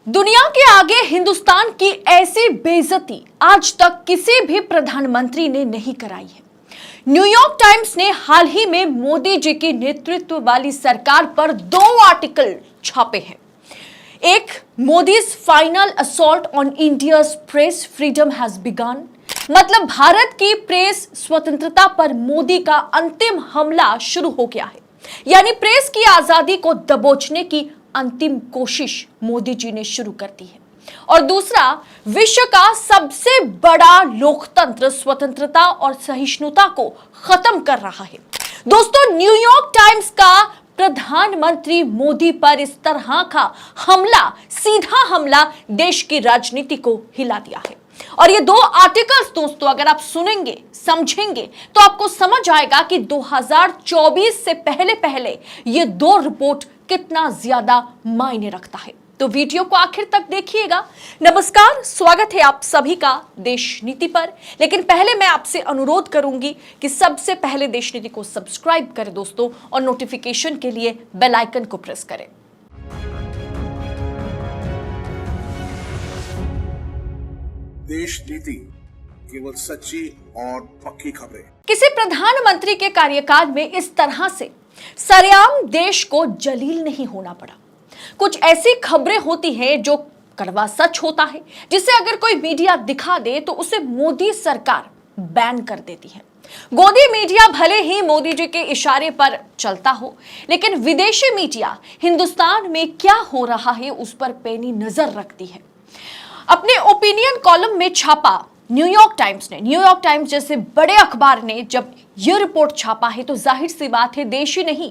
दुनिया के आगे हिंदुस्तान की ऐसी बेइज्जती आज तक किसी भी प्रधानमंत्री ने नहीं कराई है। न्यूयॉर्क टाइम्स ने हाल ही में मोदी जी की नेतृत्व वाली सरकार पर 2 आर्टिकल छापे हैं। एक, Modi's final assault on India's press freedom has begin, मतलब भारत की प्रेस स्वतंत्रता पर मोदी का अंतिम हमला शुरू हो गया है। यानी प्रेस की आजादी को दबोचने की अंतिम कोशिश मोदी जी ने शुरू कर दी है। और दूसरा, विश्व का सबसे बड़ा लोकतंत्र स्वतंत्रता और सहिष्णुता को खत्म कर रहा है। दोस्तों, न्यूयॉर्क टाइम्स का प्रधानमंत्री मोदी पर इस तरह का हमला, सीधा हमला देश की राजनीति को हिला दिया है। और ये 2 आर्टिकल्स दोस्तों अगर आप सुनेंगे, समझेंगे तो आपको समझ आएगा कि 2024 से पहले ये 2 रिपोर्ट कितना ज्यादा मायने रखता है। तो वीडियो को आखिर तक देखिएगा। नमस्कार, स्वागत है आप सभी का देश नीति पर। लेकिन पहले मैं आपसे अनुरोध करूंगी कि सबसे पहले देश नीति को सब्सक्राइब करें दोस्तों, और नोटिफिकेशन के लिए बेल आइकन को प्रेस करें। देश नीति, केवल सच्ची और पक्की खबरें। किसी प्रधानमंत्री के कार्यकाल में इस तरह से सरेआम देश को जलील नहीं होना पड़ा। कुछ ऐसी खबरें होती हैं जो कड़वा सच होता है, जिसे अगर कोई मीडिया दिखा दे तो उसे मोदी सरकार बैन कर देती है। गोदी मीडिया भले ही मोदी जी के इशारे पर चलता हो, लेकिन विदेशी मीडिया हिंदुस्तान में क्या हो रहा है उस पर पैनी नजर रखती है। अपने ओपिनियन कॉलम में छापा न्यूयॉर्क टाइम्स जैसे बड़े अखबार ने जब यह रिपोर्ट छापा है तो जाहिर सी बात है देश ही नहीं,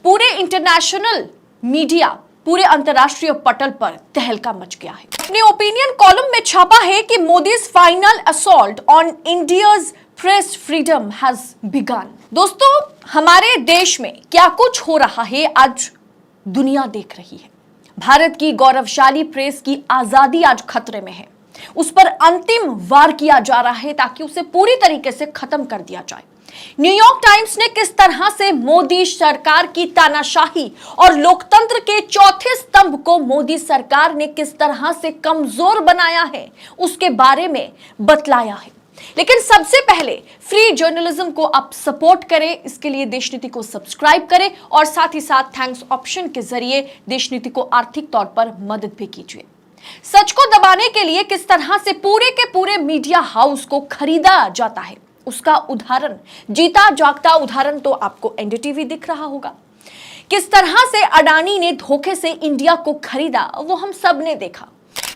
पूरे इंटरनेशनल मीडिया, पूरे अंतर्राष्ट्रीय पटल पर तहलका मच गया है। अपने ओपिनियन कॉलम में छापा है कि Modi's final assault on India's press freedom has begin. दोस्तों, हमारे देश में क्या कुछ हो रहा है आज दुनिया देख रही है। भारत की गौरवशाली प्रेस की आजादी आज खतरे में है। उस पर अंतिम वार किया जा रहा है ताकि उसे पूरी तरीके से खत्म कर दिया जाए। न्यूयॉर्क टाइम्स ने किस तरह से मोदी सरकार की तानाशाही और लोकतंत्र के चौथे स्तंभ को मोदी सरकार ने किस तरह से कमजोर बनाया है उसके बारे में बतलाया है। लेकिन सबसे पहले फ्री जर्नलिज्म को आप सपोर्ट करें, इसके लिए देश नीति को सब्सक्राइब करें और साथ ही साथ थैंक्स ऑप्शन के जरिए देश नीति को आर्थिक तौर पर मदद भी कीजिए। सच को दबाने के लिए किस तरह से पूरे के पूरे मीडिया हाउस को खरीदा जाता है उसका उदाहरण, जीता जागता उदाहरण तो आपको एनडीटीवी दिख रहा होगा। किस तरह से अडानी ने धोखे से इंडिया को खरीदा वो हम सब ने देखा।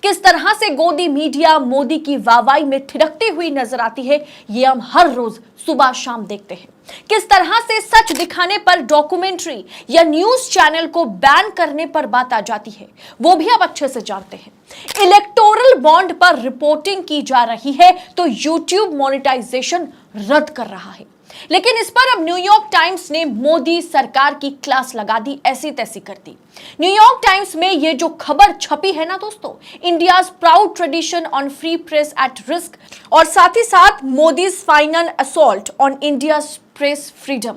किस तरह से गोदी मीडिया मोदी की वाहवाही में थिरकती हुई नजर आती है ये हम हर रोज सुबह शाम देखते हैं। किस तरह से सच दिखाने पर डॉक्यूमेंट्री या न्यूज चैनल को बैन करने पर बात आ जाती है वो भी आप अच्छे से जानते हैं। इलेक्टोरल बॉन्ड पर रिपोर्टिंग की जा रही है तो यूट्यूब मोनेटाइजेशन रद्द कर रहा है। लेकिन इस पर अब न्यूयॉर्क टाइम्स ने मोदी सरकार की क्लास लगा दी, ऐसी तैसी कर दी। न्यूयॉर्क टाइम्स में ये जो खबर छपी है ना दोस्तों, India's proud tradition on free press at risk, और साथ ही साथ Modi's final assault on India's press freedom,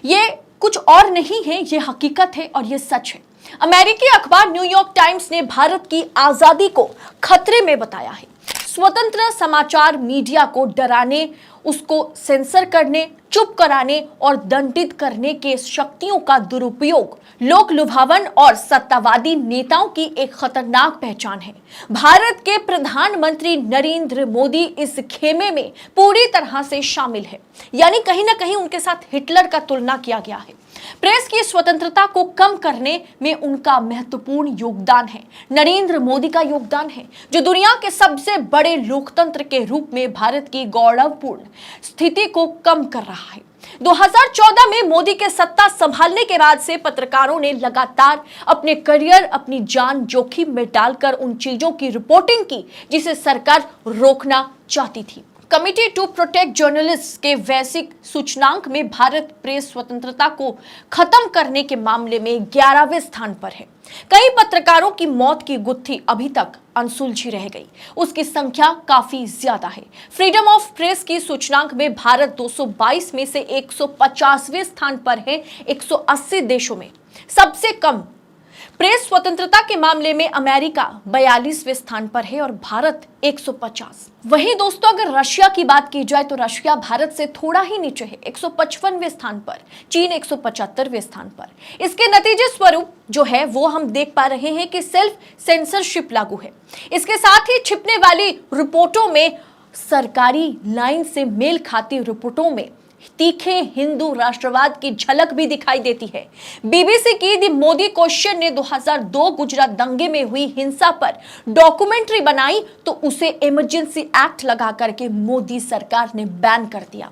ये कुछ और नहीं है, ये हकीकत है और ये सच है। अमेरिकी अखबार न्यूयॉर्क टाइम्स ने भारत की आजादी को खतरे में बताया है। स्वतंत्र समाचार मीडिया को डराने, उसको सेंसर करने, चुप कराने और दंडित करने के शक्तियों का दुरुपयोग लोक लुभावन और सत्तावादी नेताओं की एक खतरनाक पहचान है। भारत के प्रधानमंत्री नरेंद्र मोदी इस खेमे में पूरी तरह से शामिल है। यानी कहीं ना कहीं उनके साथ हिटलर का तुलना किया गया है। प्रेस की स्वतंत्रता को कम करने में उनका महत्वपूर्ण योगदान है, नरेंद्र मोदी का योगदान है, जो दुनिया के सबसे बड़े लोकतंत्र के रूप में भारत की गौरवपूर्ण स्थिति को कम कर रहा है। 2014 में मोदी के सत्ता संभालने के बाद से पत्रकारों ने लगातार अपने करियर, अपनी जान जोखिम में डालकर उन चीजों की रिपोर्टिंग की जिसे सरकार रोकना चाहती थी। कमिटी टू प्रोटेक्ट जर्नलिस्ट के वैश्विक सूचकांक में भारत प्रेस स्वतंत्रता को खत्म करने के मामले में 11वें स्थान पर है। कई पत्रकारों की मौत की गुत्थी अभी तक अनसुलझी रह गई, उसकी संख्या काफी ज्यादा है। फ्रीडम ऑफ प्रेस की सूचकांक में भारत 222 में से 150वें स्थान पर है 180 देशों में। सबसे कम प्रेस स्वतंत्रता के मामले में अमेरिका 42वें स्थान पर है और भारत 150। वहीं दोस्तों अगर रशिया की बात की जाए तो रशिया भारत से थोड़ा ही नीचे है, 155वें स्थान पर। चीन 175वें स्थान पर। इसके नतीजे स्वरूप जो है वो हम देख पा रहे हैं कि सेल्फ सेंसरशिप लागू है। इसके साथ ही छिपने वाली रिपोर्टों में, सरकारी लाइन से मेल खाती रिपोर्टों में तीखे हिंदू राष्ट्रवाद की झलक भी दिखाई देती है। बीबीसी की द मोदी क्वेश्चन ने 2002 गुजरात दंगे में हुई हिंसा पर डॉक्यूमेंट्री बनाई तो उसे इमरजेंसी एक्ट लगा करके मोदी सरकार ने बैन कर दिया।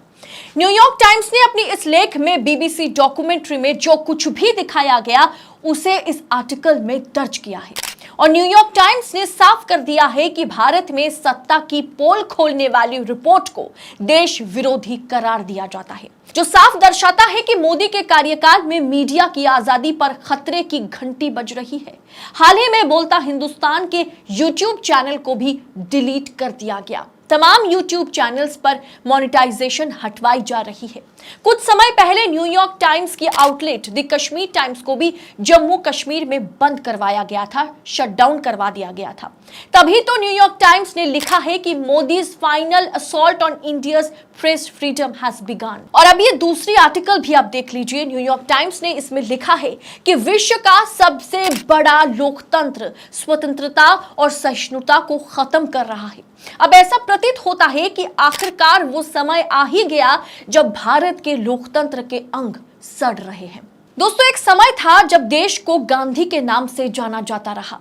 न्यूयॉर्क टाइम्स ने अपनी इस लेख में बीबीसी डॉक्यूमेंट्री में जो कुछ भी दिखाया गया उसे इस आर्टिकल में दर्ज किया है और न्यूयॉर्क टाइम्स ने साफ कर दिया है कि भारत में सत्ता की पोल खोलने वाली रिपोर्ट को देश विरोधी करार दिया जाता है, जो साफ दर्शाता है कि मोदी के कार्यकाल में मीडिया की आजादी पर खतरे की घंटी बज रही है। हाल ही में बोलता हिंदुस्तान के यूट्यूब चैनल को भी डिलीट कर दिया गया। तमाम यूट्यूब चैनल्स पर मोनेटाइजेशन हटवाई जा रही है। कुछ समय पहले न्यूयॉर्क टाइम्स की आउटलेट द कश्मीर टाइम्स को भी जम्मू कश्मीर में बंद करवाया गया था, शटडाउन करवा दिया गया था। तभी तो न्यूयॉर्क टाइम्स ने लिखा है कि Modi's final assault on India's press freedom has begin. और अब ये दूसरी आर्टिकल भी आप देख लीजिए। न्यूयॉर्क टाइम्स ने इसमें लिखा है कि विश्व का सबसे बड़ा लोकतंत्र स्वतंत्रता और सहिष्णुता को खत्म कर रहा है। अब ऐसा प्रतीत होता है कि आखिरकार वो समय आ ही गया जब भारत के लोकतंत्र के अंग सड़ रहे हैं। दोस्तों एक समय था जब देश को गांधी के नाम से जाना जाता रहा।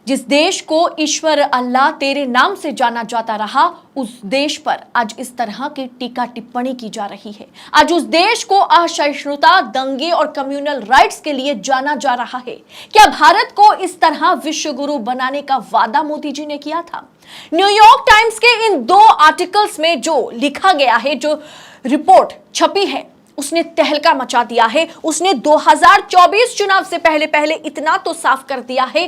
जिस देश को ईश्वर अल्लाह तेरे नाम से जाना जाता रहा, उस देश पर आज इस तरह की टीका टिप्पणी की जा रही है। आज उस देश को असहिष्णुता, दंगे और कम्युनल राइट्स के लिए जाना जा रहा है। क्या भारत को इस तरह विश्व गुरु बनाने का वादा मोदी जी ने किया था? न्यूयॉर्क टाइम्स के इन दो आर्टिकल्स में जो लिखा गया है, जो रिपोर्ट छपी है, उसने तहलका मचा दिया है। उसने 2024 चुनाव से पहले इतना तो साफ कर दिया है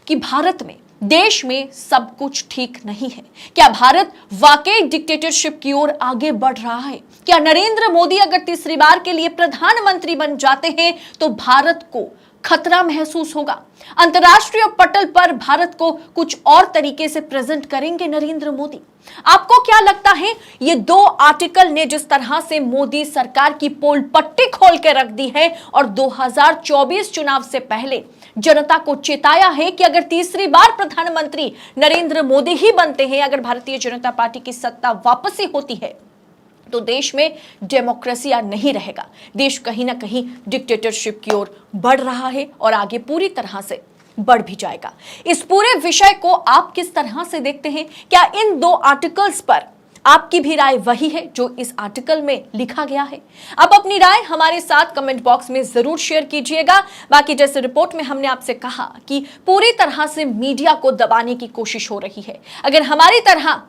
कि भारत में, देश में सब कुछ ठीक नहीं है। क्या भारत वाकई डिक्टेटरशिप की ओर आगे बढ़ रहा है? क्या नरेंद्र मोदी अगर तीसरी बार के लिए प्रधानमंत्री बन जाते हैं तो भारत को खतरा महसूस होगा? अंतर्राष्ट्रीय पटल पर भारत को कुछ और तरीके से प्रेजेंट करेंगे नरेंद्र मोदी? आपको क्या लगता है? ये दो आर्टिकल ने जिस तरह से मोदी सरकार की पोल पट्टी खोल के रख दी है और 2024 चुनाव से पहले जनता को चेताया है कि अगर तीसरी बार प्रधानमंत्री नरेंद्र मोदी ही बनते हैं, अगर भारतीय जनता पार्टी की सत्ता वापसी होती है, तो देश में डेमोक्रेसी नहीं रहेगा। देश कहीं ना कहीं डिक्टेटरशिप की ओर बढ़ रहा है और आगे पूरी तरह से बढ़ भी जाएगा। इस पूरे विषय को आप किस तरह से देखते हैं? क्या इन दो आर्टिकल्स पर आपकी भी राय वही है जो इस आर्टिकल में लिखा गया है? आप अपनी राय हमारे साथ कमेंट बॉक्स में जरूर शेयर कीजिएगा। बाकी जैसे रिपोर्ट में हमने आपसे कहा कि पूरी तरह से मीडिया को दबाने की कोशिश हो रही है। अगर हमारी तरह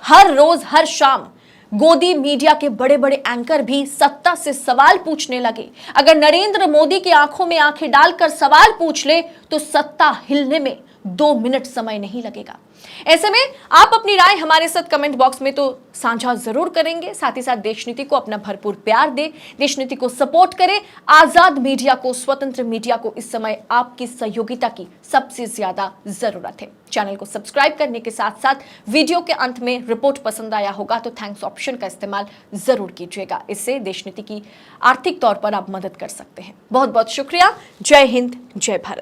हर रोज हर शाम गोदी मीडिया के बड़े बड़े एंकर भी सत्ता से सवाल पूछने लगे, अगर नरेंद्र मोदी की आंखों में आंखें डालकर सवाल पूछ ले, तो सत्ता हिलने में 2 मिनट समय नहीं लगेगा। ऐसे में आप अपनी राय हमारे साथ कमेंट बॉक्स में तो साझा जरूर करेंगे। साथ ही साथ देश नीति को अपना भरपूर प्यार दे, देश नीति को सपोर्ट करें। आजाद मीडिया को, स्वतंत्र मीडिया को इस समय आपकी सहयोगिता की सबसे ज्यादा जरूरत है। चैनल को सब्सक्राइब करने के साथ साथ वीडियो के अंत में रिपोर्ट पसंद आया होगा तो थैंक्स ऑप्शन का इस्तेमाल जरूर कीजिएगा। इससे देश नीति की आर्थिक तौर पर आप मदद कर सकते हैं। बहुत बहुत शुक्रिया। जय हिंद, जय भारत।